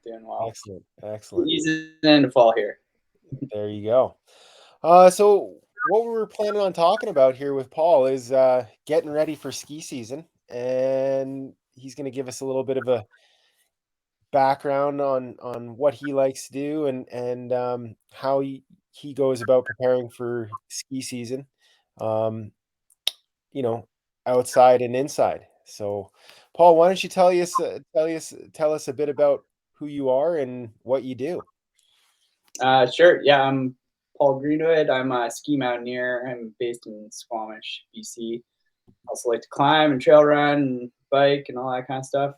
Doing well. Excellent. Easing into fall here. There you go. So what we were planning on talking about here with Paul is getting ready for ski season, and he's going to give us a little bit of a background on what he likes to do and how he goes about preparing for ski season, um, you know, outside and inside. So, Paul, why don't you tell us a bit about who you are and what you do? Sure. Yeah, I'm Paul Greenwood. I'm a ski mountaineer. I'm based in Squamish, BC. Also like to climb and trail run and bike and all that kind of stuff.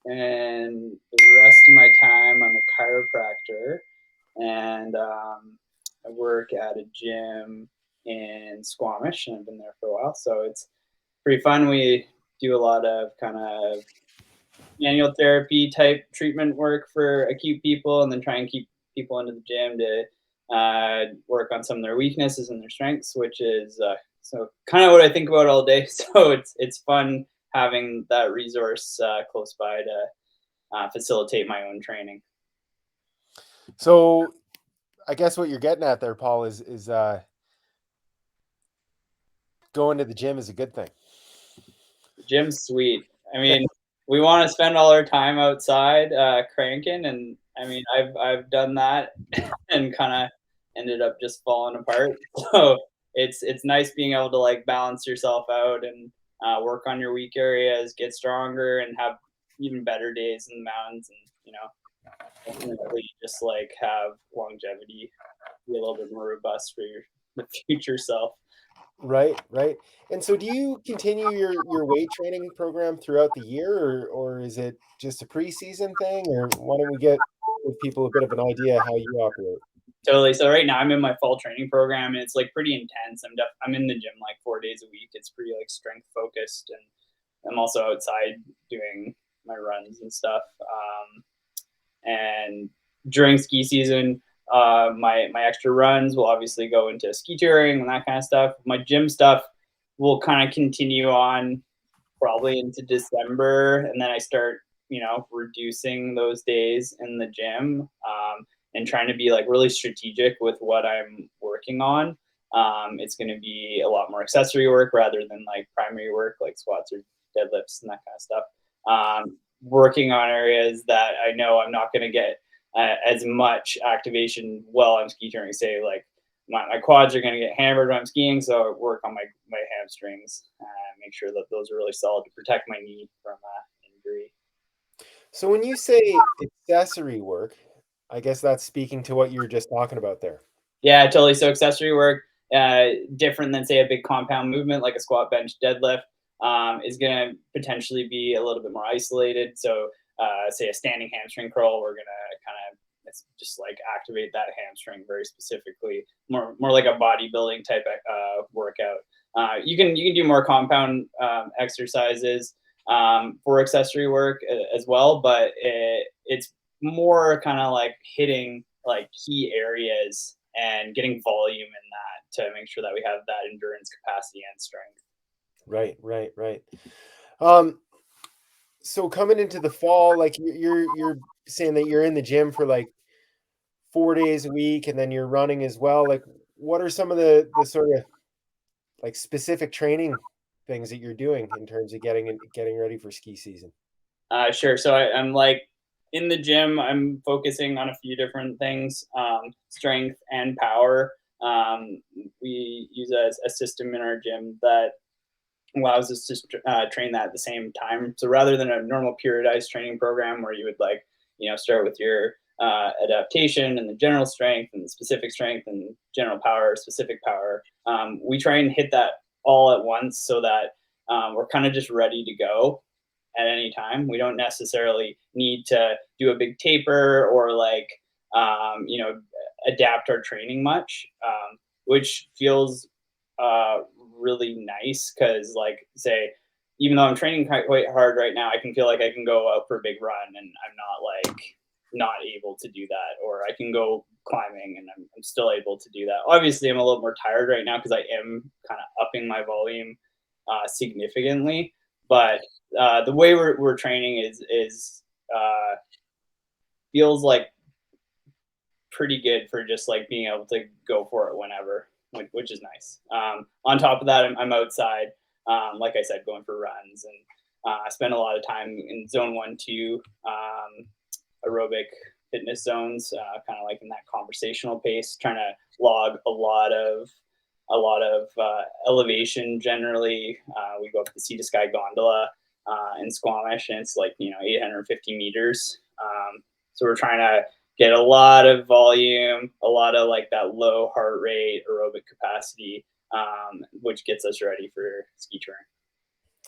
And the rest of my time, I'm a chiropractor, and I work at a gym in Squamish, and I've been there for a while. So it's pretty fun. We do a lot of kind of manual therapy type treatment work for acute people, and then try and keep people into the gym to work on some of their weaknesses and their strengths, which is so kind of what I think about all day. So it's fun having that resource close by to facilitate my own training. So, I guess what you're getting at there, Paul, is going to the gym is a good thing. The gym's sweet. I mean, we want to spend all our time outside cranking, and I mean, I've done that and kind of ended up just falling apart. So it's nice being able to like balance yourself out and work on your weak areas, get stronger, and have even better days in the mountains, and ultimately just like have longevity, be a little bit more robust for your the future self. Right, right. And so do you continue your weight training program throughout the year, or is it just a preseason thing, or why don't we give people a bit of an idea how you operate? Totally. So right now I'm in my fall training program, and it's like pretty intense. I'm in the gym like 4 days a week. It's pretty like strength focused, and I'm also outside doing my runs and stuff. And during ski season, my extra runs will obviously go into ski touring and that kind of stuff. My gym stuff will kind of continue on probably into December, and then I start, reducing those days in the gym, and trying to be like really strategic with what I'm working on. It's going to be a lot more accessory work rather than like primary work, like squats or deadlifts and that kind of stuff. Working on areas that I know I'm not going to get as much activation while I'm ski touring. Say like my quads are going to get hammered when I'm skiing, so I work on my hamstrings, make sure that those are really solid to protect my knee from injury. So when you say accessory work, I guess that's speaking to what you were just talking about there. Yeah, totally. So accessory work, different than say a big compound movement like a squat, bench, deadlift, is going to potentially be a little bit more isolated. So, say a standing hamstring curl, we're going to kind of just like activate that hamstring very specifically, more like a bodybuilding type workout. You can do more compound exercises for accessory work as well, but it's more kind of like hitting like key areas and getting volume in that to make sure that we have that endurance capacity and strength. Right, right, right. Um, so coming into the fall, like you're saying that you're in the gym for like 4 days a week, and then you're running as well. Like, what are some of the sort of like specific training things that you're doing in terms of getting ready for ski season? Sure. So I'm like in the gym. I'm focusing on a few different things: strength and power. Um, we use a system in our gym that allows us to train that at the same time. So rather than a normal periodized training program where you would like, start with your adaptation and the general strength and the specific strength and general power, specific power, we try and hit that all at once so that we're kind of just ready to go at any time. We don't necessarily need to do a big taper or like, adapt our training much, which feels uh, really nice because, like, say, even though I'm training quite hard right now, I can feel like I can go out for a big run and I'm not like not able to do that, or I can go climbing and I'm still able to do that. Obviously, I'm a little more tired right now because I am kind of upping my volume significantly, but the way we're training is feels like pretty good for just like being able to go for it whenever, which is nice. On top of that, I'm outside, like I said, going for runs, and I spend a lot of time in zone 1, 2 aerobic fitness zones, kind of like in that conversational pace, trying to log a lot of elevation. Generally, we go up the Sea to Sky gondola in Squamish, and it's like 850 meters. So we're trying to get a lot of volume, a lot of like that low heart rate aerobic capacity, which gets us ready for ski touring.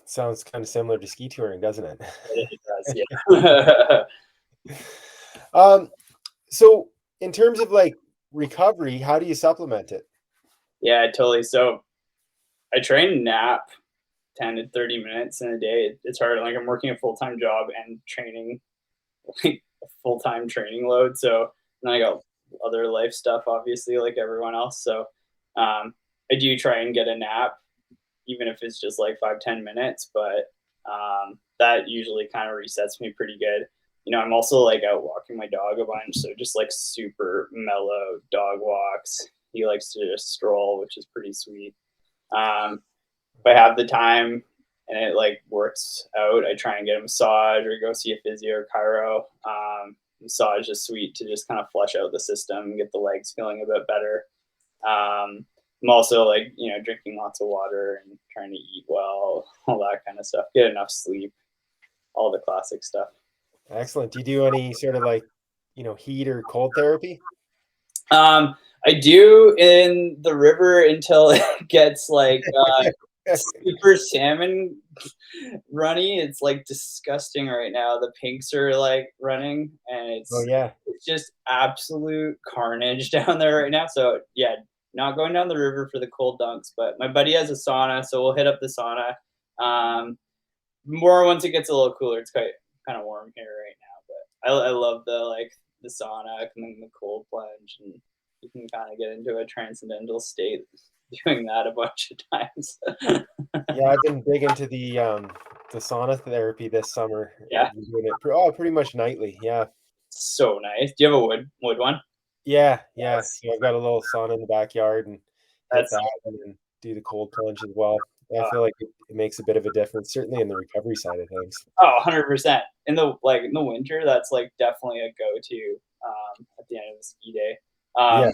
Sounds kind of similar to ski touring, doesn't it? It does, yeah. So in terms of like recovery, how do you supplement it? Yeah, totally. So I try and nap 10 to 30 minutes in a day. It's hard. Like I'm working a full-time job and training, like a full-time training load. So then I got other life stuff, obviously, like everyone else. So I do try and get a nap, even if it's just like 5, 10 minutes. But that usually kind of resets me pretty good. I'm also like out walking my dog a bunch. So just like super mellow dog walks. He likes to just stroll, which is pretty sweet. If I have the time and it like works out, I try and get a massage or go see a physio or chiro. Massage is sweet to just kind of flush out the system, get the legs feeling a bit better. I'm also like, drinking lots of water and trying to eat well, all that kind of stuff, get enough sleep, all the classic stuff. Excellent. Do you do any sort of like, heat or cold therapy? I do in the river until it gets like super salmon runny. It's like disgusting right now. The pinks are like running, and Oh it's yeah. it's just absolute carnage down there right now. So yeah, not going down the river for the cold dunks. But my buddy has a sauna, so we'll hit up the sauna. More once it gets a little cooler. It's quite kind of warm here right now, but I love the sauna and then the cold plunge, and you can kind of get into a transcendental state doing that a bunch of times. Yeah, I've been big into the sauna therapy this summer. Yeah, I've been doing it pretty much nightly. Yeah. so nice. Do you have a wood one? Yeah, yeah. Yes, So I've got a little sauna in the backyard and hit that's that and then do the cold plunge as well. I feel like it makes a bit of a difference, certainly in the recovery side of things. 100%. In the winter, that's like definitely a go-to at the end of the ski day. Yeah.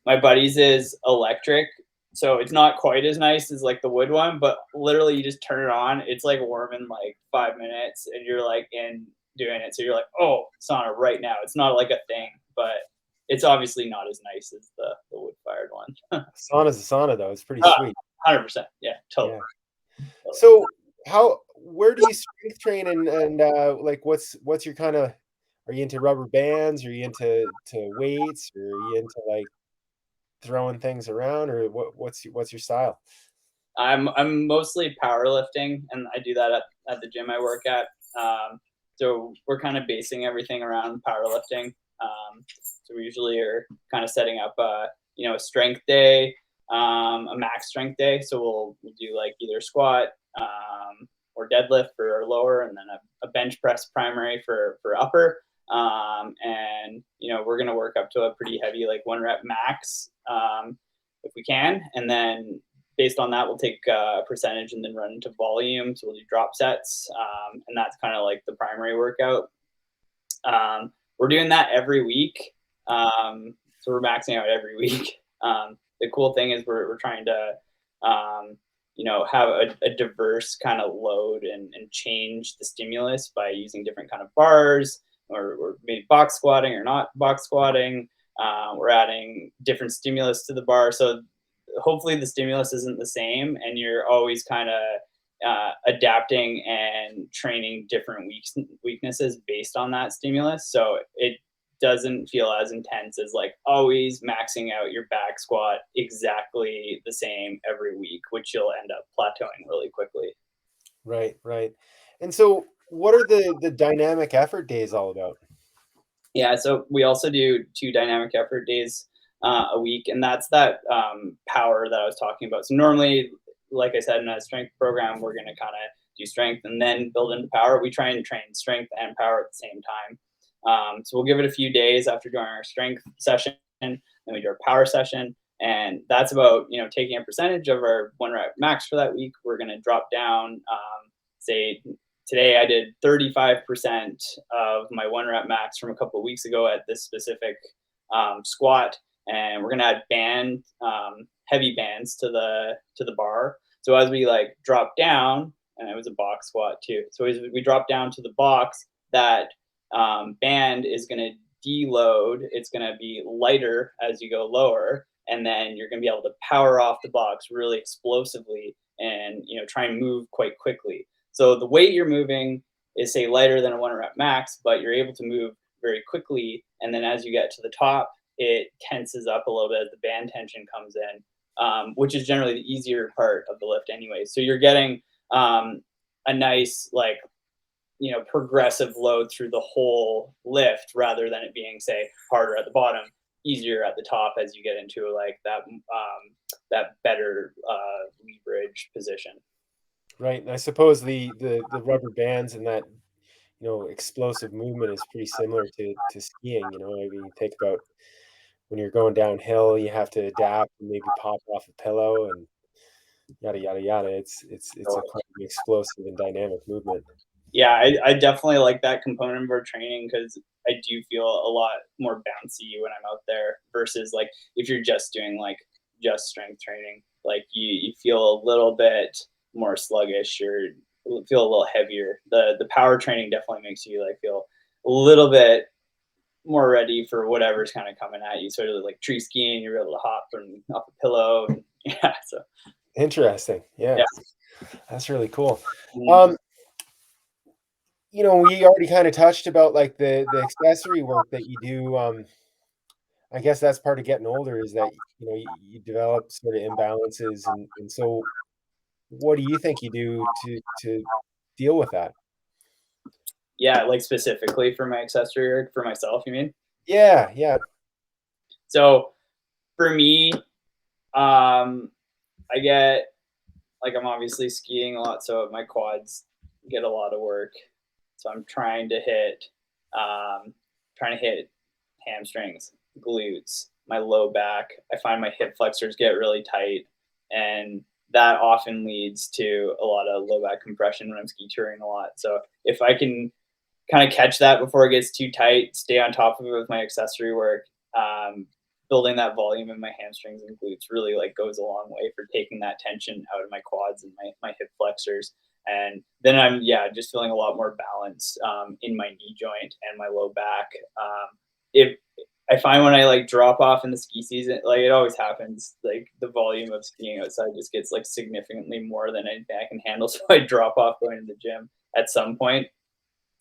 My buddy's is electric, so it's not quite as nice as like the wood one, but literally you just turn it on. It's like warm in like 5 minutes, and you're like in doing it. So you're like, oh, sauna right now. It's not like a thing, but it's obviously not as nice as the wood fired one. Sauna's a sauna though. It's pretty sweet. 100%. Yeah, totally. Yeah. Totally. So where do you strength train and like what's your kind of are you into rubber bands? Are you into weights? Or are you into like throwing things around or what's your style? I'm mostly powerlifting, and I do that at the gym I work at. So we're kind of basing everything around powerlifting. So we usually are kind of setting up a strength day, a max strength day. So we'll do like either squat or deadlift for our lower, and then a bench press primary for upper. And we're gonna work up to a pretty heavy like 1 rep max if we can, and then based on that, we'll take a percentage and then run into volume. So we'll do drop sets, and that's kind of like the primary workout. We're doing that every week, so we're maxing out every week. The cool thing is we're trying to, have a diverse kind of load and change the stimulus by using different kind of bars, or maybe box squatting or not box squatting. We're adding different stimulus to the bar, so hopefully the stimulus isn't the same, and you're always kind of adapting and training different weaknesses based on that stimulus. So it doesn't feel as intense as like always maxing out your back squat exactly the same every week, which you'll end up plateauing really quickly. Right, right. And so what are the dynamic effort days all about? Yeah, so we also do 2 dynamic effort days a week, and that's that power that I was talking about. So normally, like I said, in a strength program, we're going to kind of do strength and then build into power. We try and train strength and power at the same time. So we'll give it a few days after doing our strength session, then we do our power session, and that's about taking a percentage of our 1 rep max for that week. We're going to drop down. Say today I did 35% of my 1 rep max from a couple of weeks ago at this specific squat, and we're going to add heavy bands to the bar. So as we like drop down, and it was a box squat too. So as we drop down to the box, that band is going to deload. It's going to be lighter as you go lower, and then you're going to be able to power off the box really explosively, and try and move quite quickly. So the weight you're moving is say lighter than a 1 rep max, but you're able to move very quickly. And then as you get to the top, it tenses up a little bit as the band tension comes in, which is generally the easier part of the lift anyway. So you're getting a nice like progressive load through the whole lift rather than it being say harder at the bottom, easier at the top as you get into like that better leverage position. Right. And I suppose the rubber bands and that explosive movement is pretty similar to skiing. I mean, you think about when you're going downhill, you have to adapt and maybe pop off a pillow and yada yada yada. It's a quite an explosive and dynamic movement. Yeah, I definitely like that component of our training because I do feel a lot more bouncy when I'm out there versus like if you're just doing like just strength training, like you feel a little bit more sluggish or feel a little heavier. The power training definitely makes you like feel a little bit more ready for whatever's kind of coming at you. Sort of like tree skiing, you're able to hop from off a pillow. And, yeah, so Interesting. Yeah, yeah. that's really cool. Mhm. Um, we already kind of touched about like the accessory work that you do. I guess that's part of getting older is that you develop sort of imbalances, and so what do you think you do to deal with that? Yeah, like specifically for my accessory or for myself, you mean? Yeah, yeah. So for me, I get like I'm obviously skiing a lot, so my quads get a lot of work. So I'm trying to hit hamstrings, glutes, my low back. I find my hip flexors get really tight, and that often leads to a lot of low back compression when I'm ski touring a lot. So if I can kind of catch that before it gets too tight, stay on top of it with my accessory work, um, building that volume in my hamstrings and glutes really like goes a long way for taking that tension out of my quads and my hip flexors. And then I'm just feeling a lot more balance in my knee joint and my low back. If I find when I like drop off in the ski season, like it always happens, like the volume of skiing outside just gets like significantly more than anything I can handle. So I drop off going to the gym at some point,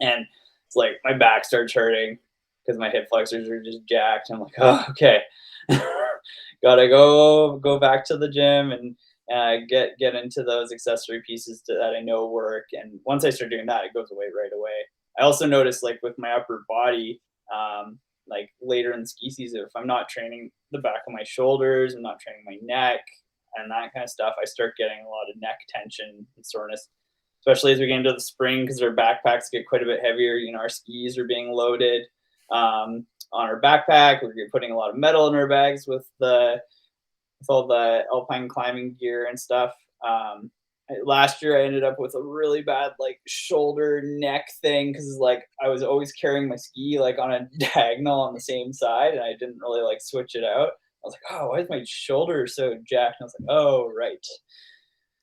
and it's like my back starts hurting because my hip flexors are just jacked. I'm like, oh, okay, gotta go back to the gym and get into those accessory pieces that I know work. And once I start doing that, it goes away right away. I also notice like with my upper body, like later in the ski season, if I'm not training the back of my shoulders, I'm not training my neck and that kind of stuff, I start getting a lot of neck tension and soreness, especially as we get into the spring because our backpacks get quite a bit heavier. Our skis are being loaded on our backpack. We're putting a lot of metal in our bags with all the alpine climbing gear and stuff. Last year, I ended up with a really bad like shoulder neck thing because like I was always carrying my ski like on a diagonal on the same side, and I didn't really like switch it out. I was like, oh, why is my shoulder so jacked? And I was like, oh, right,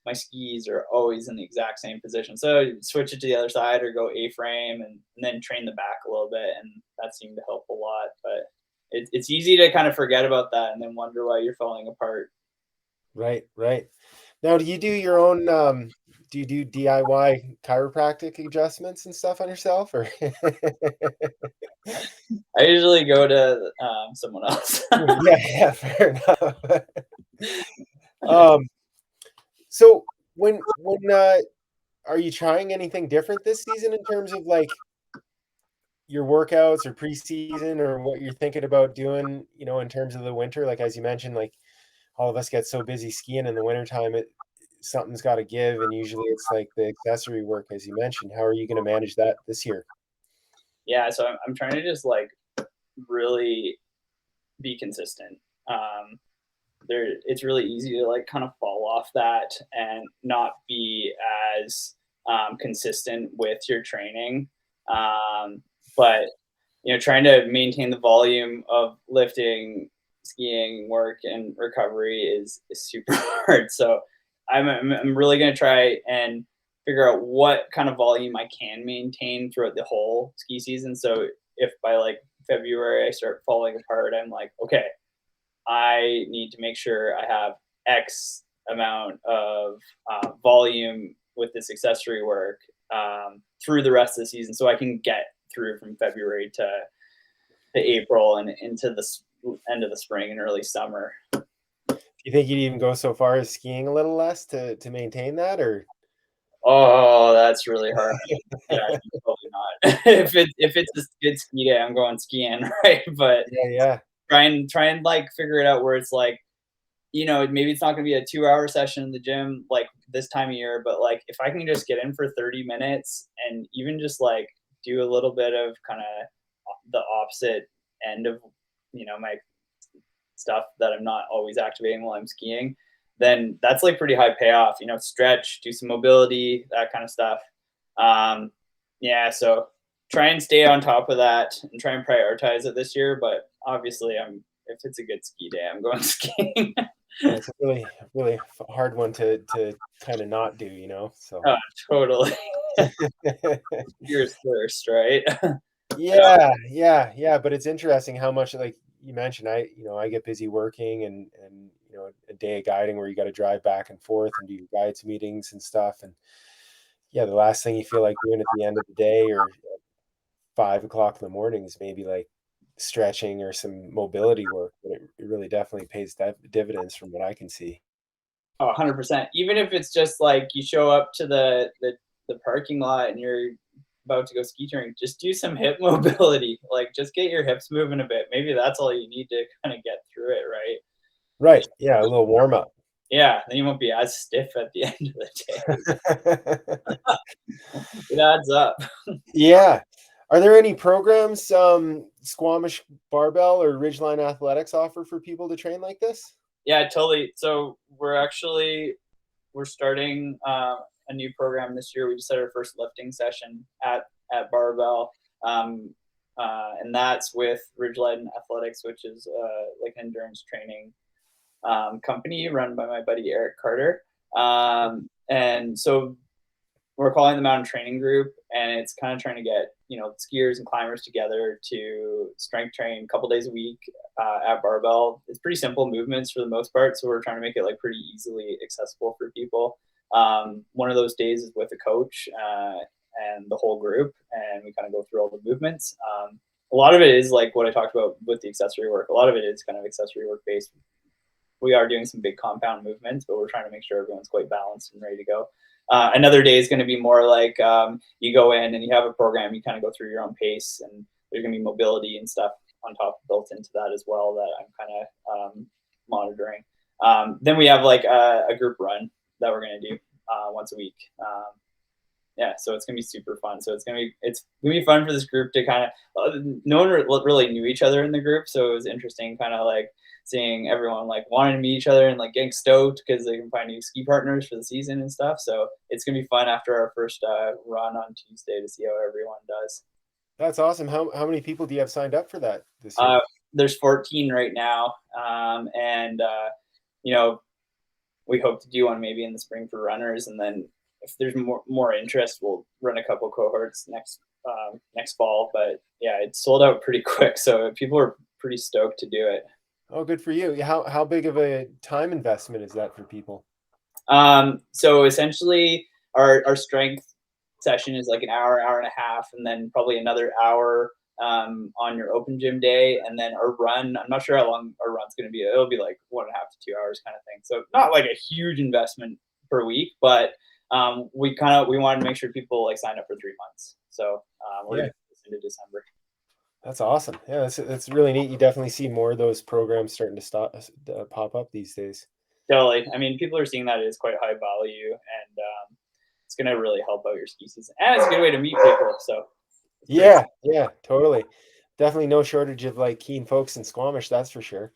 my skis are always in the exact same position. So switch it to the other side or go A-frame and then train the back a little bit. And that seemed to help a lot. But it's easy to kind of forget about that and then wonder why you're falling apart. Right, right. Now, do you do your own, do you do DIY chiropractic adjustments and stuff on yourself or? I usually go to someone else. Yeah, yeah, fair enough. Um, so are you trying anything different this season in terms of like your workouts or preseason or what you're thinking about doing, in terms of the winter? Like, as you mentioned, like all of us get so busy skiing in the wintertime, something's got to give. And usually it's like the accessory work, as you mentioned. How are you going to manage that this year? yeah, so I'm trying to just like really be consistent. It's really easy to like kind of fall off that and not be as consistent with your training. But trying to maintain the volume of lifting, skiing, work, and recovery is super hard. So I'm really gonna try and figure out what kind of volume I can maintain throughout the whole ski season. So if by like February I start falling apart, I'm like, okay, I need to make sure I have X amount of volume with this accessory work through the rest of the season, so I can get through from February to April and into the end of the spring and early summer. Do you think you'd even go so far as skiing a little less to maintain that, or? Oh, that's really hard. Yeah, probably not. If it's a good ski day, I'm going skiing, right? But Yeah, yeah. try and like figure it out where it's like, maybe it's not going to be a 2-hour session in the gym like this time of year, but like if I can just get in for 30 minutes and even just like do a little bit of kind of the opposite end of, my stuff that I'm not always activating while I'm skiing, then that's like pretty high payoff, stretch, do some mobility, that kind of stuff. Yeah. So try and stay on top of that and try and prioritize it this year. But obviously if it's a good ski day, I'm going skiing. Yeah, it's a really, really hard one to kind of not do, so. Oh, totally. Yours first, right? Yeah, yeah, yeah, but it's interesting how much, like you mentioned, I get busy working and a day of guiding where you got to drive back and forth and do your guides meetings and stuff, and yeah, the last thing you feel like doing at the end of the day or 5 o'clock in the morning is maybe like stretching or some mobility work, but it really definitely pays dividends from what I can see. Oh, 100%. Even if it's just like you show up to the parking lot and you're about to go ski touring, just do some hip mobility. Like just get your hips moving a bit. Maybe that's all you need to kind of get through it, right? Right. Yeah, a little warm up. Yeah, then you won't be as stiff at the end of the day. It adds up. Yeah. Are there any programs, Squamish Barbell or Ridgeline Athletics offer for people to train like this? Yeah, totally. So we're starting a new program this year. We just had our first lifting session at Barbell, and that's with Ridgeline Athletics, which is like an endurance training company run by my buddy Eric Carter. And so we're calling the Mountain Training Group, and it's kind of trying to get skiers and climbers together to strength train a couple days a week at Barbell. It's pretty simple movements for the most part, so we're trying to make it like pretty easily accessible for people. One of those days is with a coach and the whole group, and we kind of go through all the movements. A lot of it is like what I talked about with the accessory work. A lot of it is kind of accessory work based. We are doing some big compound movements, but we're trying to make sure everyone's quite balanced and ready to go. Another day is going to be more like you go in and you have a program, you kind of go through your own pace, and there's going to be mobility and stuff on top built into that as well that I'm kind of monitoring. Then we have like a group run that we're going to do once a week. Yeah, so it's gonna be super fun. So it's gonna be fun for this group to kind of no one really knew each other in the group, so it was interesting, kind of like seeing everyone like wanting to meet each other and like getting stoked because they can find new ski partners for the season and stuff. So it's gonna be fun after our first run on Tuesday to see how everyone does. That's awesome. How many people do you have signed up for that this Uh, year? there's 14 right now, and you know we hope to do one maybe in the spring for runners, and then if there's more interest, we'll run a couple cohorts next fall. But yeah, it sold out pretty quick, so people are pretty stoked to do it. Oh, good for you. How big of a time investment is that for people? So essentially, our strength session is like an hour, hour and a half, and then probably another hour on your open gym day, and then our run. I'm not sure how long our run's going to be. It'll be like 1.5 to 2 hours kind of thing. So not like a huge investment per week, but we wanted to make sure people like sign up for 3 months. So we're Yeah, going to do this into December. that's awesome. Yeah, that's really neat. You definitely see more of those programs starting to pop up these days. Totally. I mean, people are seeing that it is quite high value, and it's going to really help out your ski season, and it's a good way to meet people. So Yeah, yeah, totally. Definitely no shortage of like keen folks in Squamish, that's for sure.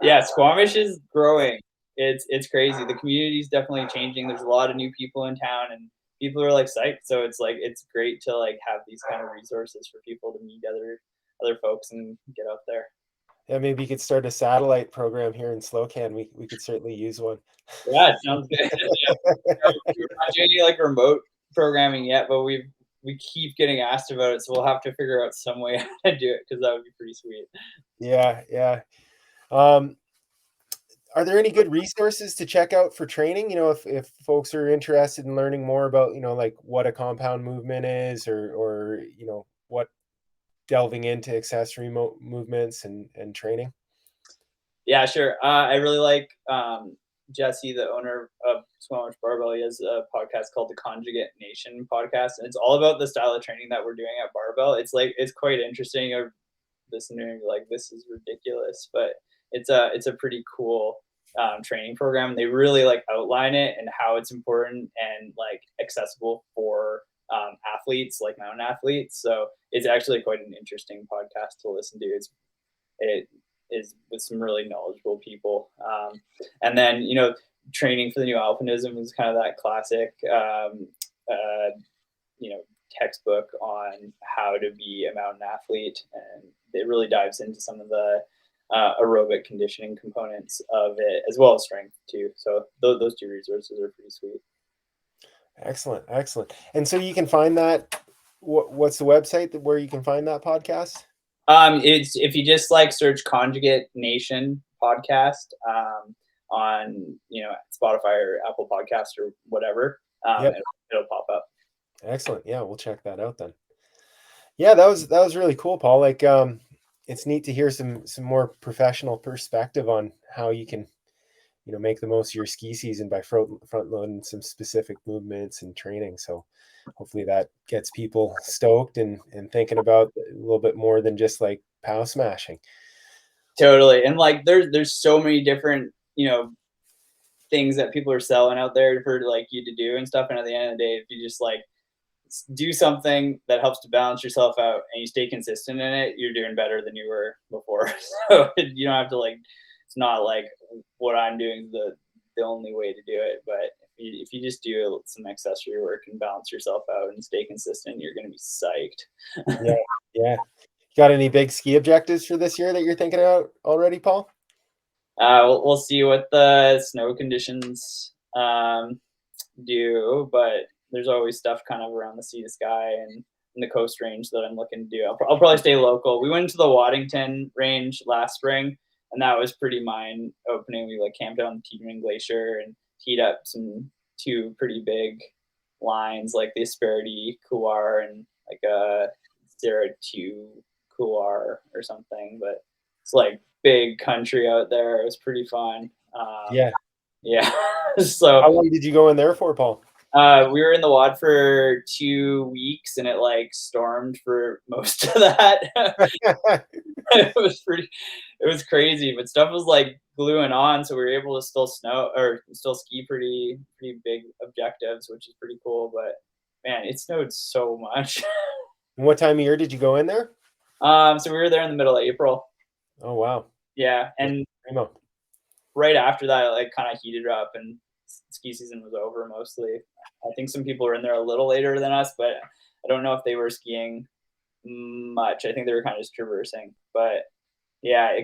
Yeah, Squamish is growing. It's crazy. The community is definitely changing. There's a lot of new people in town, and people are like psyched. So it's like it's great to like have these kind of resources for people to meet other folks and get out there. Yeah, maybe you could start a satellite program here in Slocan. We could certainly use one. Yeah, it sounds good. Yeah, we're not doing any like remote programming yet, but we keep getting asked about it, so we'll have to figure out some way how to do it because that would be pretty sweet. Yeah, yeah. Um, are there any good resources to check out for training? If folks are interested in learning more about, like what a compound movement is, or what delving into accessory movements and training. Yeah, sure. I really like Jesse, the owner of Squamish Barbell. He has a podcast called the Conjugate Nation podcast, and it's all about the style of training that we're doing at Barbell. It's like it's quite interesting. You're listening, like this is ridiculous, but it's a pretty cool training program. They really like outline it and how it's important and like accessible for athletes, like mountain athletes. So it's actually quite an interesting podcast to listen to. It is with some really knowledgeable people. And then, training for the new alpinism is kind of that classic, you know, textbook on how to be a mountain athlete. And it really dives into some of the aerobic conditioning components of it, as well as strength too. So those two resources are pretty sweet. Excellent, excellent. And so you can find that. What's the website where you can find that podcast? It's if you just like search Conjugate Nation podcast on Spotify or Apple Podcast or whatever, Yep. it'll pop up. Excellent. Yeah, we'll check that out then. Yeah, that was really cool, Paul. Like, it's neat to hear some more professional perspective on how you can, make the most of your ski season by front loading some specific movements and training. So hopefully that gets people stoked and thinking about a little bit more than just like pow smashing. Totally, and like there's so many different things that people are selling out there for like you to do and stuff. And at the end of the day, if you just like do something that helps to balance yourself out and you stay consistent in it, you're doing better than you were before. So you don't have to like. It's not like what I'm doing is the only way to do it, but if you just do some accessory work and balance yourself out and stay consistent, you're going to be psyched. Yeah, yeah. Got any big ski objectives for this year that you're thinking about already, Paul? We'll see what the snow conditions do, but there's always stuff kind of around the sea to sky and in the coast range that I'm looking to do. I'll probably stay local. We went to the Waddington range last spring, and that was pretty mind opening. We like camped out on the Teeterman Glacier and teed up two pretty big lines like the Asperity Couloir and like a 02 Couloir or something. But it's like big country out there. It was pretty fun. Yeah. Yeah. So How long did you go in there for, Paul? we were in the wad for 2 weeks, and it like stormed for most of that. It was pretty, it was crazy, but stuff was like gluing on, so we were able to still snow or still ski pretty big objectives, which is pretty cool. But man, it snowed so much. And what time of year did you go in there? So we were there in the middle of April. Oh, wow. Yeah, That's and primo. right after that, it like kind of heated up, and ski season was over mostly. I think some people were in there a little later than us, but I don't know if they were skiing much. I think they were kind of just traversing. But yeah,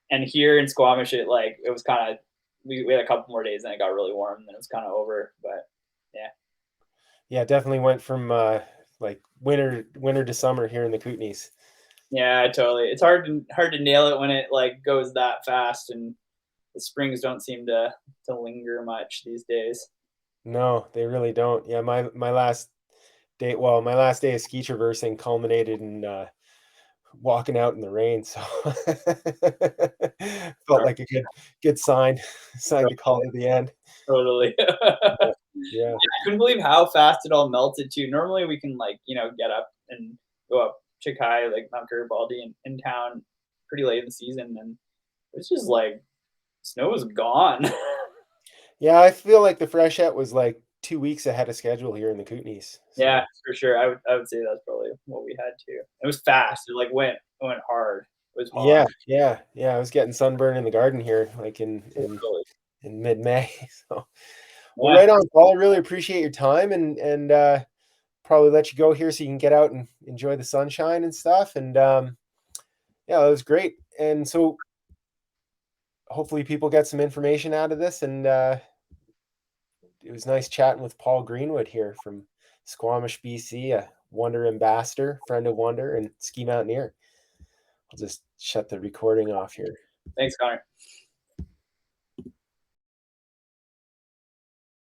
and here in Squamish, it was kind of we had a couple more days and it got really warm, and then it was kind of over. But yeah, Yeah, definitely went from like winter to summer here in the Kootenays. yeah, totally. It's hard to nail it when it like goes that fast, and the springs don't seem to linger much these days. No, they really don't. Yeah, my last day of ski traversing culminated in walking out in the rain. So felt like a good sign to call it the end. Totally. Yeah, yeah, I couldn't believe how fast it all melted too. Normally we can like, get up and go up Chikai, like Mount Garibaldi in town pretty late in the season, and it's just like snow was gone. yeah. I feel like the freshet was like 2 weeks ahead of schedule here in the Kootenays. Yeah, So for sure. I would say that's probably what we had too. It was fast. It like went hard. It was hot. yeah, yeah, yeah. I was getting sunburn in the garden here, like Totally. in mid-May. So well, Yeah. right on, Paul. I really appreciate your time and probably let you go here so you can get out and enjoy the sunshine and stuff. And yeah, that was great. And so hopefully people get some information out of this. And it was nice chatting with Paul Greenwood here from Squamish, BC, a Wonder ambassador, friend of Wonder, and ski mountaineer. I'll just shut the recording off here. Thanks, Connor.